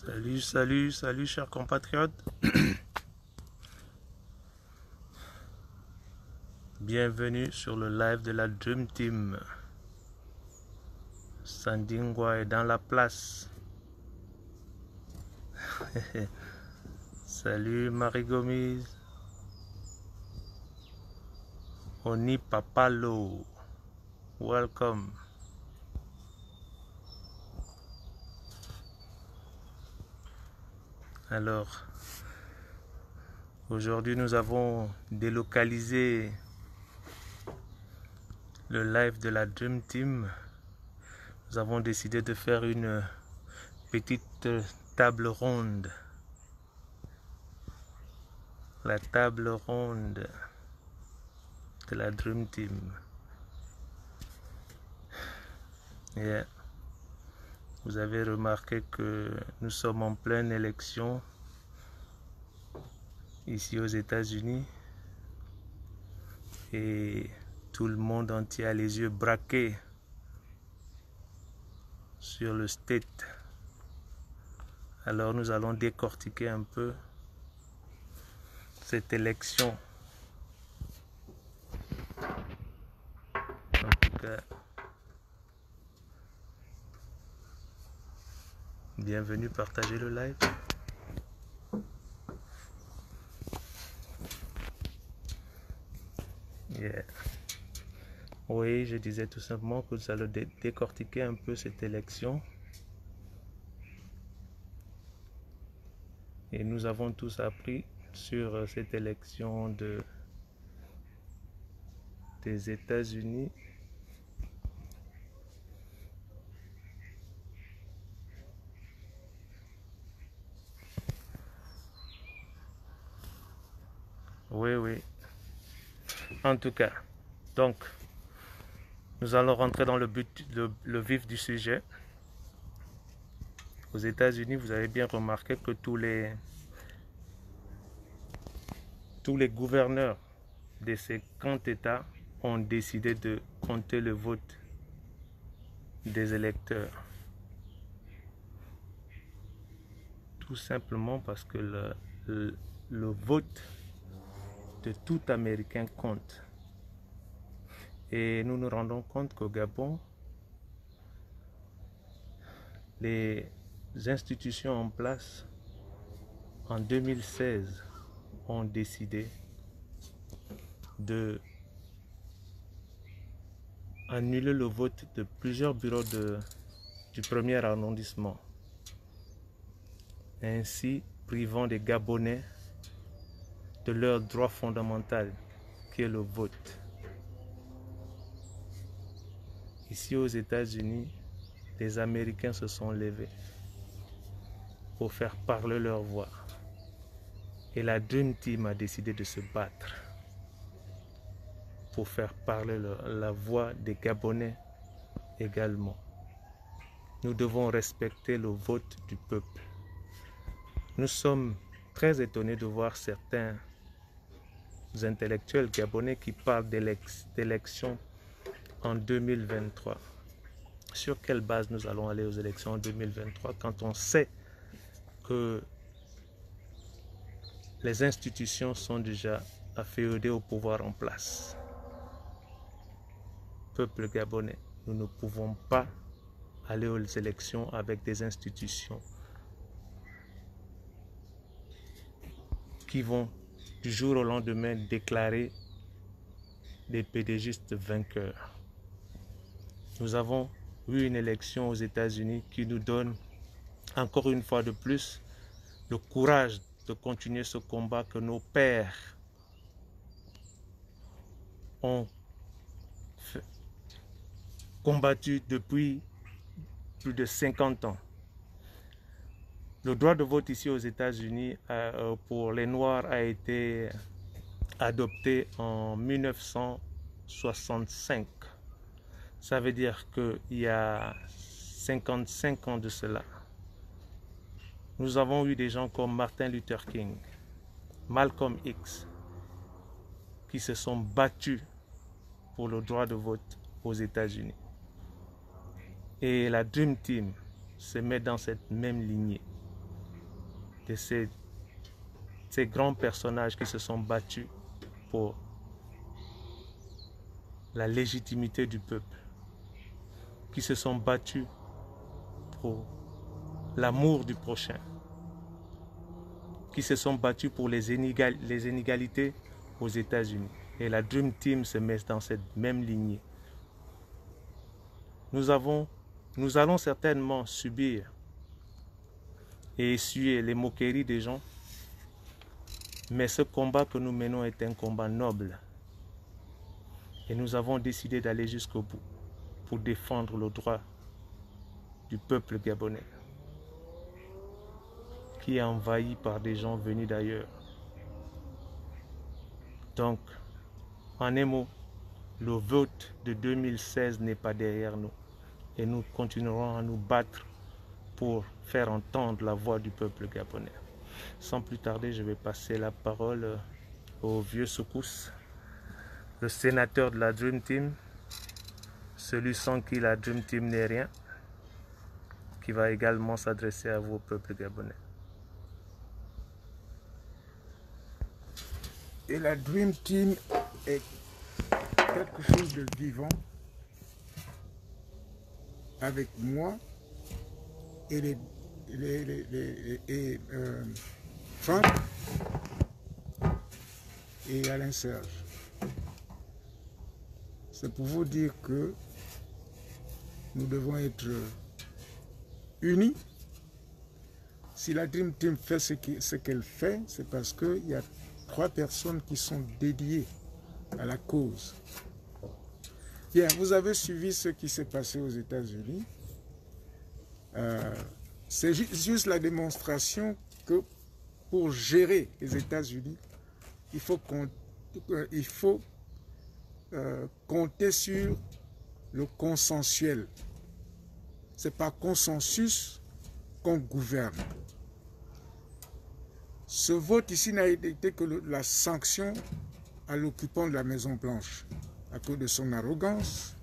Salut, salut, salut, chers compatriotes. Bienvenue sur le live de la Dream Team. Sandingwa est dans la place. Salut, Marie Gomis. Oni Papalo. Welcome. Alors, aujourd'hui, nous avons délocalisé le live de la Dream Team. Nous avons décidé de faire une petite table ronde. La table ronde de la Dream Team. Yeah. Vous avez remarqué que nous sommes en pleine élection ici aux États-Unis et tout le monde entier a les yeux braqués sur le state. Alors nous allons décortiquer un peu cette élection. En tout cas, bienvenue, partagez le live. Yeah. Oui, je disais tout simplement que nous allons décortiquer un peu cette élection. Et nous avons tous appris sur cette élection des États-Unis. Oui, oui. En tout cas, donc, nous allons rentrer dans le vif du sujet. Aux États-Unis, vous avez bien remarqué que tous les gouverneurs de ces grands États ont décidé de compter le vote des électeurs. Tout simplement parce que le vote de tout Américain compte. Et nous nous rendons compte qu'au Gabon, les institutions en place en 2016 ont décidé de annuler le vote de plusieurs bureaux du premier arrondissement, ainsi privant les Gabonais de leur droit fondamental qui est le vote. Ici aux États-Unis, les Américains se sont levés pour faire parler leur voix. Et la Dream Team a décidé de se battre pour faire parler la voix des Gabonais également. Nous devons respecter le vote du peuple. Nous sommes très étonnés de voir certains intellectuels gabonais qui parlent d'élections en 2023. Sur quelle base nous allons aller aux élections en 2023 quand on sait que les institutions sont déjà afféodées au pouvoir en place? Peuple gabonais, nous ne pouvons pas aller aux élections avec des institutions qui vont du jour au lendemain déclarer des pédégistes vainqueurs. Nous avons eu une élection aux États-Unis qui nous donne encore une fois de plus le courage de continuer ce combat que nos pères ont combattu depuis plus de 50 ans. Le droit de vote ici aux États-Unis pour les Noirs a été adopté en 1965. Ça veut dire qu'il y a 55 ans de cela, nous avons eu des gens comme Martin Luther King, Malcolm X, qui se sont battus pour le droit de vote aux États-Unis. Et la Dream Team se met dans cette même lignée. de ces grands personnages qui se sont battus pour la légitimité du peuple, qui se sont battus pour l'amour du prochain, qui se sont battus pour les inégalités aux États-Unis. Et la Dream Team se met dans cette même lignée. Nous allons certainement subir et essuyer les moqueries des gens, mais ce combat que nous menons est un combat noble. Et nous avons décidé d'aller jusqu'au bout pour défendre le droit du peuple gabonais, qui est envahi par des gens venus d'ailleurs. Donc, en un mot, le vote de 2016 n'est pas derrière nous. Et nous continuerons à nous battre pour faire entendre la voix du peuple gabonais. Sans plus tarder, je vais passer la parole au vieux Soukous, le sénateur de la Dream Team, celui sans qui la Dream Team n'est rien, qui va également s'adresser à vous, peuple gabonais. Et la Dream Team est quelque chose de vivant avec moi et Franck et Alain Serge. C'est pour vous dire que nous devons être unis. Si la Dream Team fait ce qu'elle fait, c'est parce qu'il y a 3 personnes qui sont dédiées à la cause. Bien, vous avez suivi ce qui s'est passé aux États-Unis. C'est juste la démonstration que pour gérer les États-Unis, il faut compter sur le consensuel. C'est par consensus qu'on gouverne. Ce vote ici n'a été que la sanction à l'occupant de la Maison-Blanche à cause de son arrogance,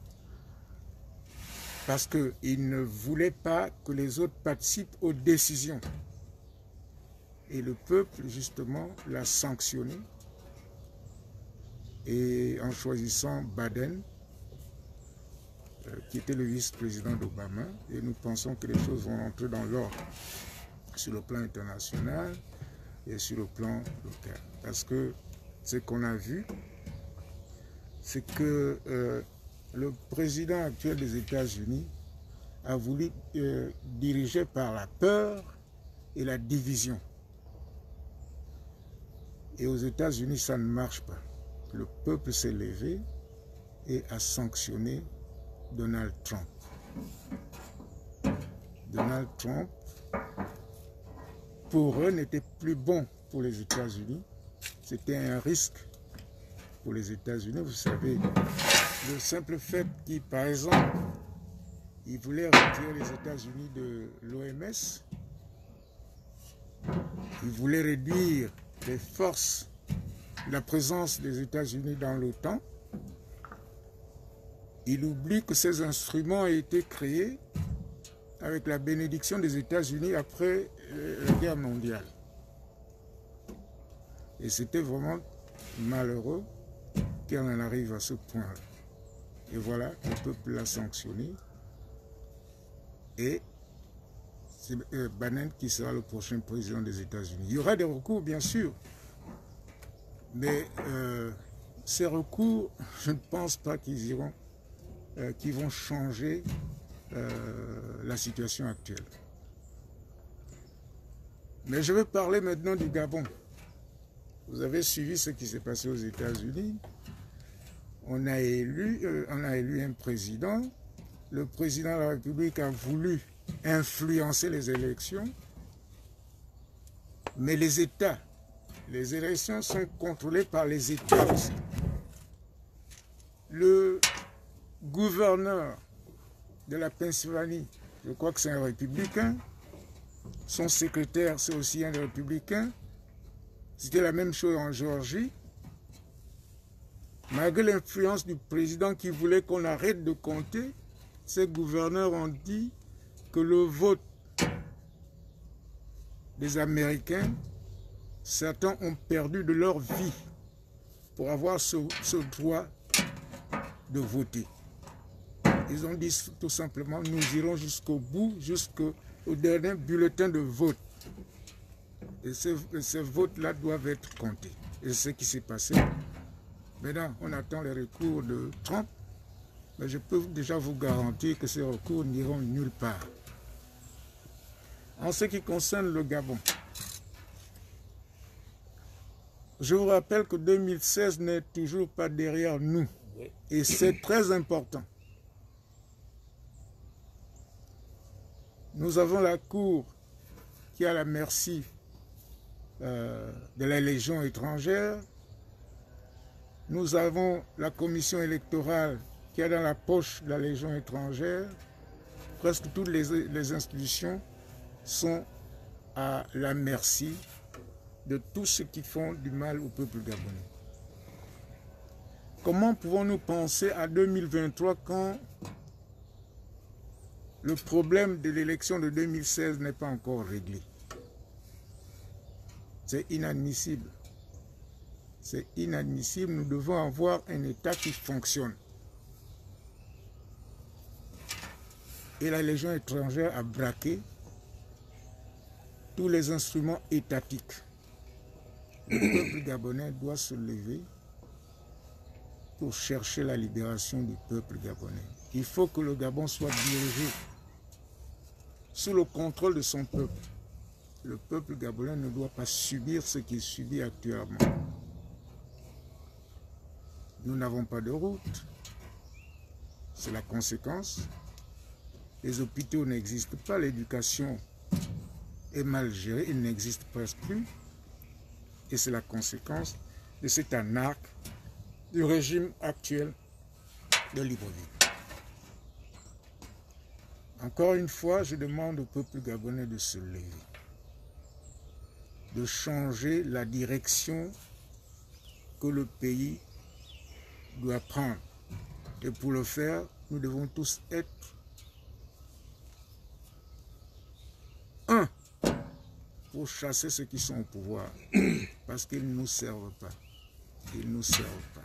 parce qu'il ne voulait pas que les autres participent aux décisions. Et le peuple, justement, l'a sanctionné, et en choisissant Biden, qui était le vice-président d'Obama, et nous pensons que les choses vont entrer dans l'ordre sur le plan international et sur le plan local. Parce que ce qu'on a vu, c'est que le président actuel des États-Unis a voulu diriger par la peur et la division. Et aux États-Unis, ça ne marche pas. Le peuple s'est levé et a sanctionné Donald Trump. Donald Trump, pour eux, n'était plus bon pour les États-Unis. C'était un risque pour les États-Unis. Vous savez, le simple fait qu'il, par exemple, il voulait retirer les États-Unis de l'OMS, il voulait réduire les forces, la présence des États-Unis dans l'OTAN. Il oublie que ces instruments ont été créés avec la bénédiction des États-Unis après la guerre mondiale. Et c'était vraiment malheureux qu'on en arrive à ce point-là. Et voilà, le peuple l'a sanctionné. Et c'est Biden qui sera le prochain président des États-Unis. Il y aura des recours, bien sûr. Mais ces recours, je ne pense pas qu'ils vont changer la situation actuelle. Mais je vais parler maintenant du Gabon. Vous avez suivi ce qui s'est passé aux États-Unis. On a élu un président. Le président de la République a voulu influencer les élections. Mais les États, les élections sont contrôlées par les États aussi. Le gouverneur de la Pennsylvanie, je crois que c'est un républicain. Son secrétaire, c'est aussi un républicain. C'était la même chose en Géorgie. Malgré l'influence du président qui voulait qu'on arrête de compter, ces gouverneurs ont dit que le vote des Américains, certains ont perdu de leur vie pour avoir ce droit de voter. Ils ont dit tout simplement, nous irons jusqu'au bout, jusqu'au dernier bulletin de vote. Et ces votes-là doivent être comptés. Et c'est ce qui s'est passé. Maintenant, on attend les recours de Trump, mais je peux déjà vous garantir que ces recours n'iront nulle part. En ce qui concerne le Gabon, je vous rappelle que 2016 n'est toujours pas derrière nous. Et c'est très important. Nous avons la Cour qui est à la merci de la Légion étrangère. Nous avons la commission électorale qui est dans la poche de la Légion étrangère. Presque toutes les institutions sont à la merci de tous ceux qui font du mal au peuple gabonais. Comment pouvons-nous penser à 2023 quand le problème de l'élection de 2016 n'est pas encore réglé? C'est inadmissible. C'est inadmissible. Nous devons avoir un État qui fonctionne. Et la Légion étrangère a braqué tous les instruments étatiques. Le peuple gabonais doit se lever pour chercher la libération du peuple gabonais. Il faut que le Gabon soit dirigé sous le contrôle de son peuple. Le peuple gabonais ne doit pas subir ce qu'il subit actuellement. Nous n'avons pas de route. C'est la conséquence. Les hôpitaux n'existent pas, l'éducation est mal gérée, il n'existe presque plus. Et c'est la conséquence de cet anarque du régime actuel de Libreville. Encore une fois, je demande au peuple gabonais de se lever, de changer la direction que le pays doit prendre. Et pour le faire, nous devons tous être un pour chasser ceux qui sont au pouvoir, parce qu'ils ne nous servent pas. Ils ne nous servent pas.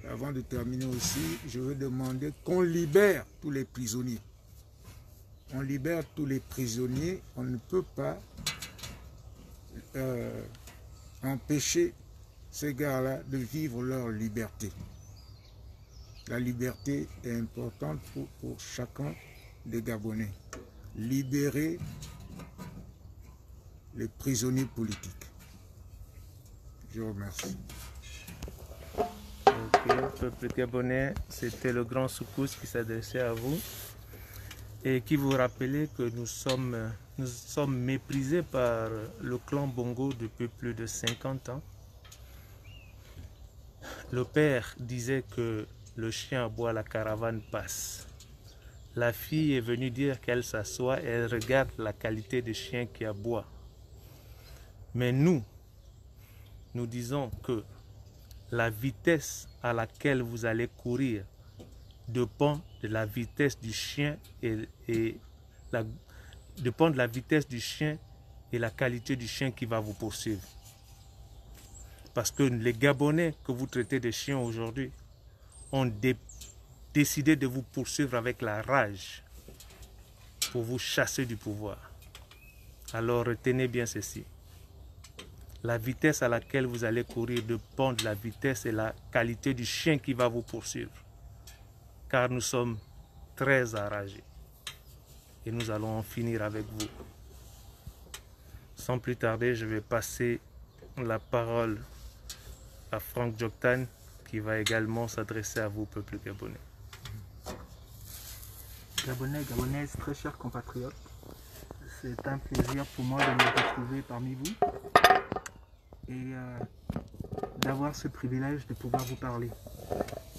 Avant de terminer aussi, je veux demander qu'on libère tous les prisonniers. On libère tous les prisonniers, on ne peut pas empêcher ces gars-là de vivre leur liberté. La liberté est importante pour chacun des Gabonais. Libérer les prisonniers politiques. Je vous remercie. Ok, peuple gabonais, c'était le grand Soukous qui s'adressait à vous et qui vous rappelait que nous sommes méprisés par le clan Bongo depuis plus de 50 ans. Le père disait que le chien aboie, la caravane passe. La fille est venue dire qu'elle s'assoit et elle regarde la qualité du chien qui aboie. Mais nous disons que la vitesse à laquelle vous allez courir dépend de la vitesse du chien dépend de la vitesse du chien et la qualité du chien qui va vous poursuivre. Parce que les Gabonais que vous traitez de chiens aujourd'hui ont décidé de vous poursuivre avec la rage pour vous chasser du pouvoir. Alors retenez bien ceci. La vitesse à laquelle vous allez courir dépend de la vitesse et la qualité du chien qui va vous poursuivre. Car nous sommes très enragés. Et nous allons en finir avec vous. Sans plus tarder, je vais passer la parole à Franck Djoktan, qui va également s'adresser à vous, peuple gabonais. Gabonais, Gabonaises, très chers compatriotes, c'est un plaisir pour moi de me retrouver parmi vous et d'avoir ce privilège de pouvoir vous parler.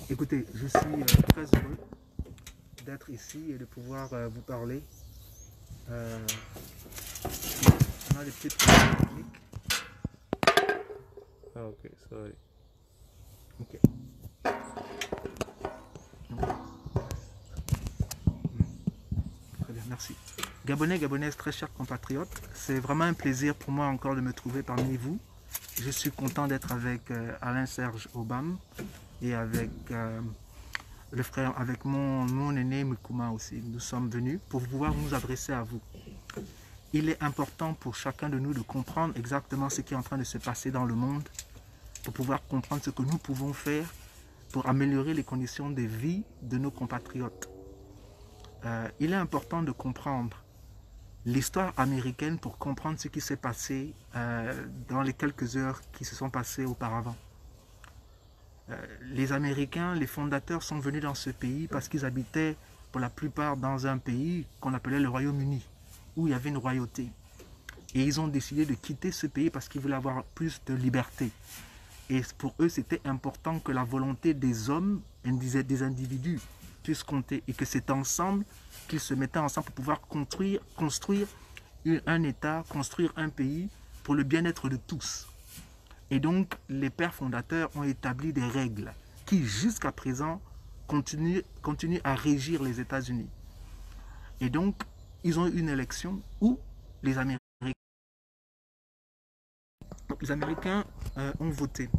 Écoutez, je suis très heureux d'être ici et de pouvoir vous parler. On a des petites problèmes techniques. Ah, ok, sorry. Ok. Très bien, merci. Gabonais, Gabonaises, très chers compatriotes, c'est vraiment un plaisir pour moi encore de me trouver parmi vous. Je suis content d'être avec Alain-Serge Obam et avec le frère, avec mon aîné Mukuma aussi. Nous sommes venus pour pouvoir nous adresser à vous. Il est important pour chacun de nous de comprendre exactement ce qui est en train de se passer dans le monde, pour pouvoir comprendre ce que nous pouvons faire pour améliorer les conditions de vie de nos compatriotes. Il est important de comprendre l'histoire américaine pour comprendre ce qui s'est passé dans les quelques heures qui se sont passées auparavant. Les Américains, les fondateurs sont venus dans ce pays parce qu'ils habitaient pour la plupart dans un pays qu'on appelait le Royaume-Uni, où il y avait une royauté. Et ils ont décidé de quitter ce pays parce qu'ils voulaient avoir plus de liberté. Et pour eux, c'était important que la volonté des hommes, des individus, puisse compter. Et que c'est ensemble qu'ils se mettaient ensemble pour pouvoir construire un État, construire un pays pour le bien-être de tous. Et donc, les pères fondateurs ont établi des règles qui, jusqu'à présent, continuent à régir les États-Unis. Et donc, ils ont eu une élection où les Américains ont voté.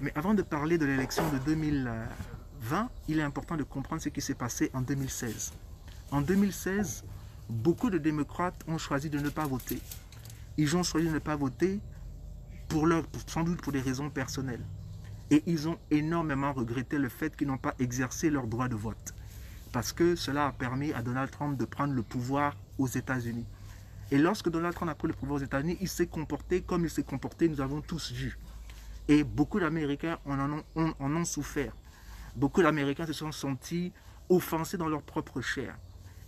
Mais avant de parler de l'élection de 2020, il est important de comprendre ce qui s'est passé en 2016. En 2016, beaucoup de démocrates ont choisi de ne pas voter. Ils ont choisi de ne pas voter sans doute pour des raisons personnelles. Et ils ont énormément regretté le fait qu'ils n'ont pas exercé leur droit de vote. Parce que cela a permis à Donald Trump de prendre le pouvoir aux États-Unis. Et lorsque Donald Trump a pris le pouvoir aux États-Unis, il s'est comporté comme il s'est comporté, nous avons tous vu. Et beaucoup d'Américains en ont souffert. Beaucoup d'Américains se sont sentis offensés dans leur propre chair.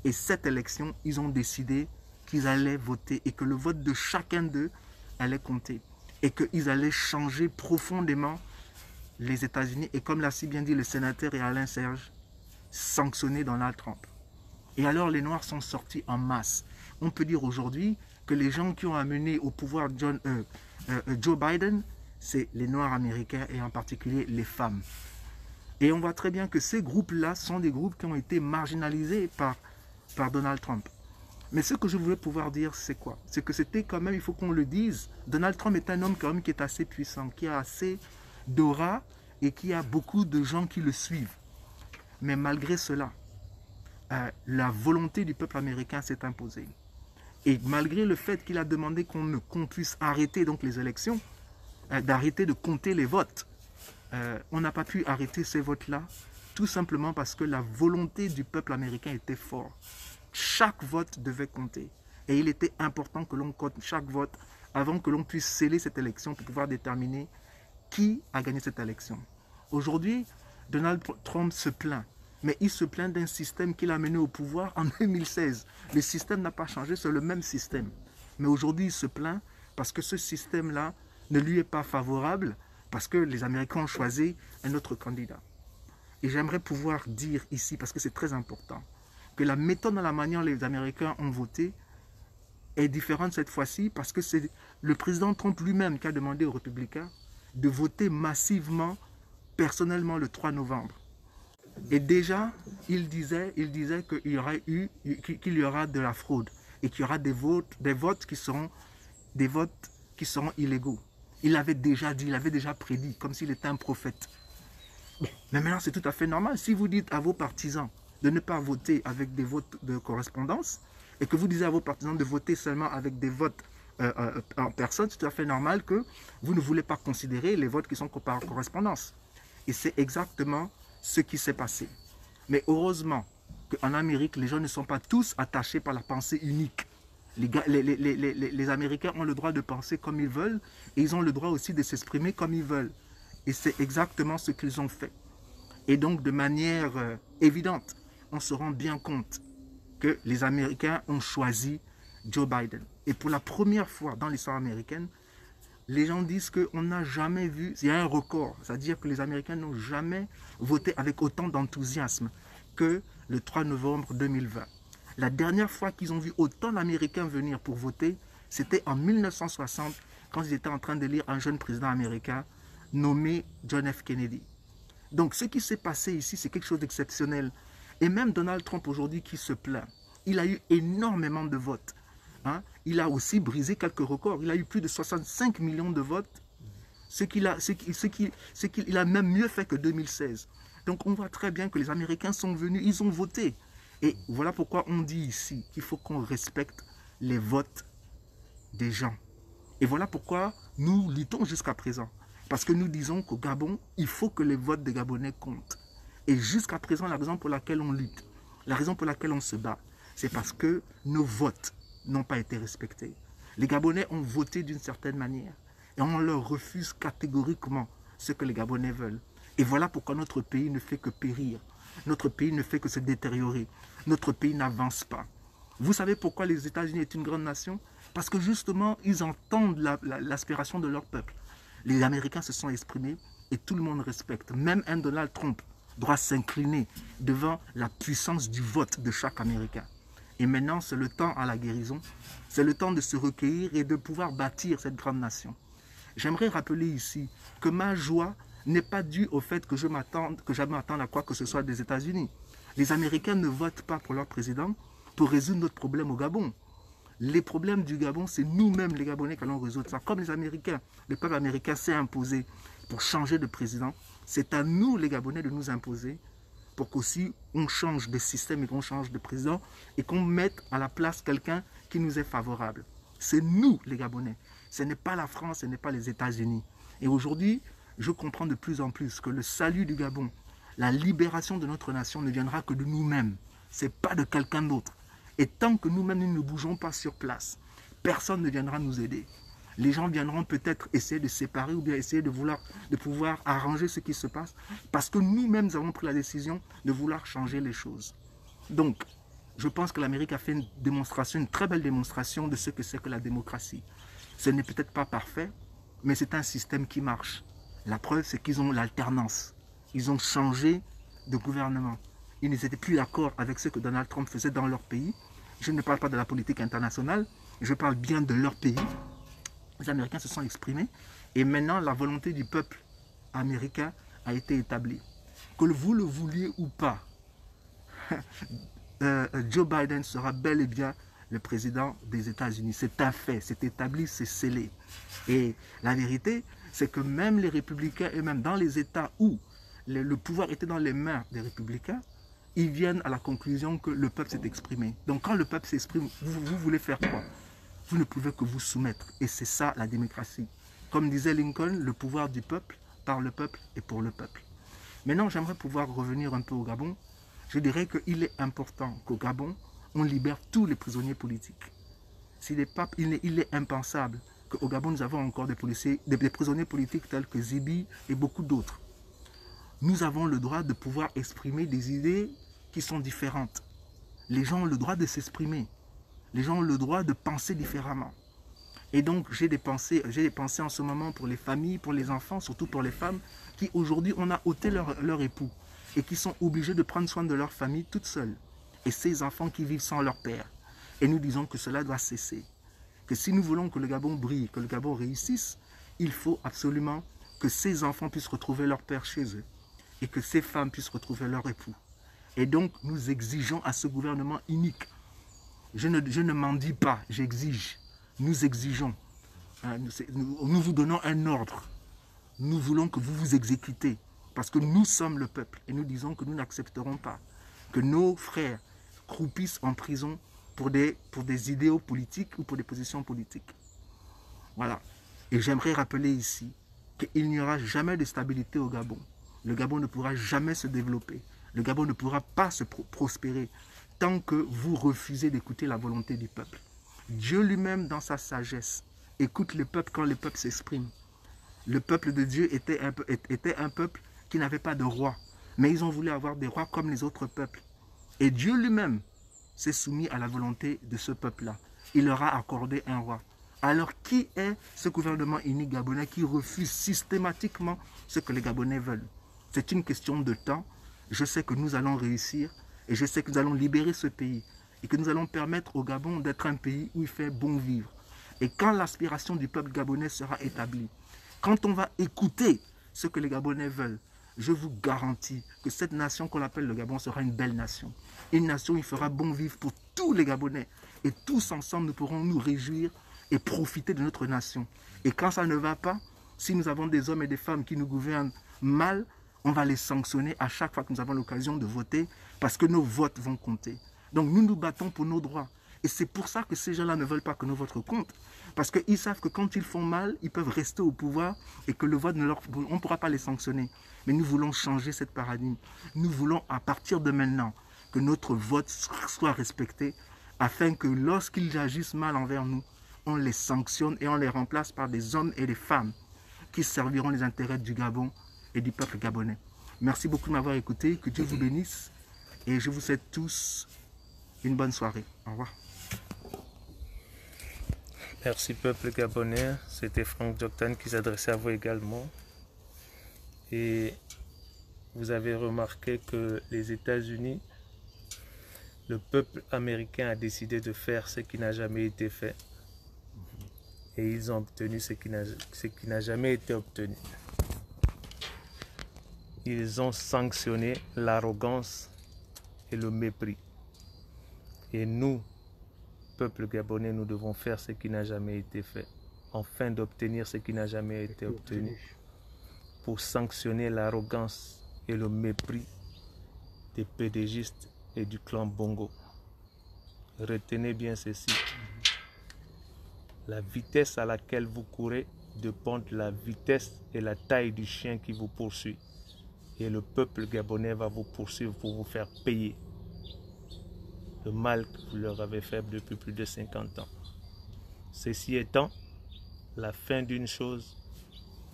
Et cette élection, ils ont décidé qu'ils allaient voter et que le vote de chacun d'eux allait compter. Et qu'ils allaient changer profondément les États-Unis. Et comme l'a si bien dit le sénateur et Alain-Serge, sanctionner Donald Trump. Et alors les Noirs sont sortis en masse. On peut dire aujourd'hui que les gens qui ont amené au pouvoir Joe Biden, c'est les Noirs américains et en particulier les femmes. Et on voit très bien que ces groupes-là sont des groupes qui ont été marginalisés par Donald Trump. Mais ce que je voulais pouvoir dire, c'est quoi? C'est que c'était quand même, il faut qu'on le dise, Donald Trump est un homme quand même qui est assez puissant, qui a assez d'aura et qui a beaucoup de gens qui le suivent. Mais malgré cela, la volonté du peuple américain s'est imposée. Et malgré le fait qu'il a demandé qu'on puisse arrêter donc les élections, d'arrêter de compter les votes, on n'a pas pu arrêter ces votes-là, tout simplement parce que la volonté du peuple américain était forte. Chaque vote devait compter. Et il était important que l'on compte chaque vote avant que l'on puisse sceller cette élection pour pouvoir déterminer qui a gagné cette élection. Aujourd'hui, Donald Trump se plaint. Mais il se plaint d'un système qu'il a mené au pouvoir en 2016. Le système n'a pas changé, c'est le même système. Mais aujourd'hui, il se plaint parce que ce système-là ne lui est pas favorable, parce que les Américains ont choisi un autre candidat. Et j'aimerais pouvoir dire ici, parce que c'est très important, que la méthode dans la manière dont les Américains ont voté est différente cette fois-ci, parce que c'est le président Trump lui-même qui a demandé aux républicains de voter massivement, personnellement, le 3 novembre. Et déjà, il disait qu'il y aura de la fraude et qu'il y aura des votes qui seront illégaux. Il l'avait déjà dit, il avait déjà prédit, comme s'il était un prophète. Mais maintenant, c'est tout à fait normal. Si vous dites à vos partisans de ne pas voter avec des votes de correspondance et que vous disiez à vos partisans de voter seulement avec des votes en personne, c'est tout à fait normal que vous ne voulez pas considérer les votes qui sont par correspondance. Et c'est exactement ce qui s'est passé. Mais heureusement qu'en Amérique, les gens ne sont pas tous attachés par la pensée unique. Les Américains ont le droit de penser comme ils veulent et ils ont le droit aussi de s'exprimer comme ils veulent. Et c'est exactement ce qu'ils ont fait. Et donc, de manière évidente, on se rend bien compte que les Américains ont choisi Joe Biden. Et pour la première fois dans l'histoire américaine, les gens disent qu'on n'a jamais vu, il y a un record, c'est-à-dire que les Américains n'ont jamais voté avec autant d'enthousiasme que le 3 novembre 2020. La dernière fois qu'ils ont vu autant d'Américains venir pour voter, c'était en 1960, quand ils étaient en train d'élire un jeune président américain nommé John F. Kennedy. Donc ce qui s'est passé ici, c'est quelque chose d'exceptionnel. Et même Donald Trump aujourd'hui qui se plaint, il a eu énormément de votes. Hein. Il a aussi brisé quelques records. Il a eu plus de 65 millions de votes, ce qu'il a même mieux fait que 2016. Donc on voit très bien que les Américains sont venus, ils ont voté. Et voilà pourquoi on dit ici qu'il faut qu'on respecte les votes des gens. Et voilà pourquoi nous luttons jusqu'à présent. Parce que nous disons qu'au Gabon, il faut que les votes des Gabonais comptent. Et jusqu'à présent, la raison pour laquelle on lutte, la raison pour laquelle on se bat, c'est parce que nos votes n'ont pas été respectés. Les Gabonais ont voté d'une certaine manière et on leur refuse catégoriquement ce que les Gabonais veulent. Et voilà pourquoi notre pays ne fait que périr. Notre pays ne fait que se détériorer. Notre pays n'avance pas. Vous savez pourquoi les États-Unis est une grande nation? Parce que justement, ils entendent l'aspiration de leur peuple. Les Américains se sont exprimés et tout le monde respecte. Même un Donald Trump doit s'incliner devant la puissance du vote de chaque Américain. Et maintenant, c'est le temps à la guérison. C'est le temps de se recueillir et de pouvoir bâtir cette grande nation. J'aimerais rappeler ici que ma joie n'est pas due au fait que je m'attende à quoi que ce soit des États-Unis. Les Américains ne votent pas pour leur président pour résoudre notre problème au Gabon. Les problèmes du Gabon, c'est nous-mêmes les Gabonais qui allons résoudre ça. Comme les Américains, le peuple américain s'est imposé pour changer de président. C'est à nous les Gabonais de nous imposer pour qu'aussi on change de système et qu'on change de président et qu'on mette à la place quelqu'un qui nous est favorable. C'est nous les Gabonais. Ce n'est pas la France, ce n'est pas les États-Unis. Et aujourd'hui, je comprends de plus en plus que le salut du Gabon, la libération de notre nation ne viendra que de nous-mêmes. Ce n'est pas de quelqu'un d'autre. Et tant que nous-mêmes nous ne bougeons pas sur place, personne ne viendra nous aider. Les gens viendront peut-être essayer de séparer ou bien essayer de pouvoir arranger ce qui se passe parce que nous-mêmes avons pris la décision de vouloir changer les choses. Donc, je pense que l'Amérique a fait une démonstration, une très belle démonstration de ce que c'est que la démocratie. Ce n'est peut-être pas parfait, mais c'est un système qui marche. La preuve, c'est qu'ils ont l'alternance. Ils ont changé de gouvernement. Ils n'étaient plus d'accord avec ce que Donald Trump faisait dans leur pays. Je ne parle pas de la politique internationale, je parle bien de leur pays. Les Américains se sont exprimés et maintenant la volonté du peuple américain a été établie. Que vous le vouliez ou pas, Joe Biden sera bel et bien le président des États-Unis. C'est un fait, c'est établi, c'est scellé. Et la vérité, c'est que même les républicains et même dans les États où le pouvoir était dans les mains des républicains, ils viennent à la conclusion que le peuple s'est exprimé. Donc quand le peuple s'exprime, vous voulez faire quoi? Vous ne pouvez que vous soumettre. Et c'est ça la démocratie. Comme disait Lincoln, le pouvoir du peuple, par le peuple et pour le peuple. Maintenant, j'aimerais pouvoir revenir un peu au Gabon. Je dirais qu'il est important qu'au Gabon, on libère tous les prisonniers politiques. Il est impensable qu'au Gabon, nous avons encore des prisonniers politiques tels que Zibi et beaucoup d'autres. Nous avons le droit de pouvoir exprimer des idées qui sont différentes. Les gens ont le droit de s'exprimer. Les gens ont le droit de penser différemment. Et donc, j'ai des pensées en ce moment pour les familles, pour les enfants, surtout pour les femmes, qui aujourd'hui, on a ôté leur époux et qui sont obligés de prendre soin de leur famille toutes seules. Et ces enfants qui vivent sans leur père. Et nous disons que cela doit cesser. Que si nous voulons que le Gabon brille, que le Gabon réussisse, il faut absolument que ces enfants puissent retrouver leur père chez eux et que ces femmes puissent retrouver leur époux. Et donc, nous exigeons à ce gouvernement unique. Je ne m'en dis pas, j'exige. Nous exigeons. Nous vous donnons un ordre. Nous voulons que vous vous exécutez. Parce que nous sommes le peuple. Et nous disons que nous n'accepterons pas que nos frères croupissent en prison pour des idéaux politiques ou pour des positions politiques. Voilà. Et j'aimerais rappeler ici qu'il n'y aura jamais de stabilité au Gabon. Le Gabon ne pourra jamais se développer. Le Gabon ne pourra pas se prospérer tant que vous refusez d'écouter la volonté du peuple. Dieu lui-même, dans sa sagesse, écoute le peuple quand le peuple s'exprime. Le peuple de Dieu était un peuple qui n'avait pas de roi, mais ils ont voulu avoir des rois comme les autres peuples. Et Dieu lui-même s'est soumis à la volonté de ce peuple-là. Il leur a accordé un roi. Alors, qui est ce gouvernement unique gabonais qui refuse systématiquement ce que les Gabonais veulent? C'est une question de temps. Je sais que nous allons réussir et je sais que nous allons libérer ce pays et que nous allons permettre au Gabon d'être un pays où il fait bon vivre. Et quand l'aspiration du peuple gabonais sera établie, quand on va écouter ce que les Gabonais veulent, je vous garantis que cette nation qu'on appelle le Gabon sera une belle nation. Une nation où il fera bon vivre pour tous les Gabonais. Et tous ensemble, nous pourrons nous réjouir et profiter de notre nation. Et quand ça ne va pas, si nous avons des hommes et des femmes qui nous gouvernent mal, on va les sanctionner à chaque fois que nous avons l'occasion de voter parce que nos votes vont compter. Donc nous nous battons pour nos droits. Et c'est pour ça que ces gens-là ne veulent pas que nos votes comptent. Parce qu'ils savent que quand ils font mal, ils peuvent rester au pouvoir et que le vote, on ne pourra pas les sanctionner. Mais nous voulons changer cette paradigme. Nous voulons, à partir de maintenant, que notre vote soit respecté afin que lorsqu'ils agissent mal envers nous, on les sanctionne et on les remplace par des hommes et des femmes qui serviront les intérêts du Gabon et du peuple gabonais. Merci beaucoup de m'avoir écouté. Que Dieu vous bénisse. Et je vous souhaite tous une bonne soirée. Au revoir. Merci peuple gabonais, c'était Franck Joktan qui s'adressait à vous également. Et vous avez remarqué que les États-Unis, le peuple américain a décidé de faire ce qui n'a jamais été fait. Et ils ont obtenu ce qui n'a jamais été obtenu. Ils ont sanctionné l'arrogance et le mépris. Et nous, peuple gabonais, nous devons faire ce qui n'a jamais été fait, afin d'obtenir ce qui n'a jamais été obtenu, pour sanctionner l'arrogance et le mépris des pédégistes et du clan Bongo. Retenez bien ceci. La vitesse à laquelle vous courez dépend de la vitesse et la taille du chien qui vous poursuit. Et le peuple gabonais va vous poursuivre pour vous faire payer le mal que vous leur avez fait depuis plus de 50 ans. Ceci étant, la fin d'une chose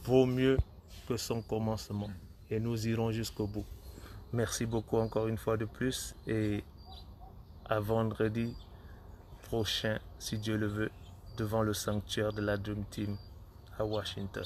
vaut mieux que son commencement. Et nous irons jusqu'au bout. Merci beaucoup encore une fois de plus. Et à vendredi prochain, si Dieu le veut, devant le sanctuaire de la Dream Team à Washington.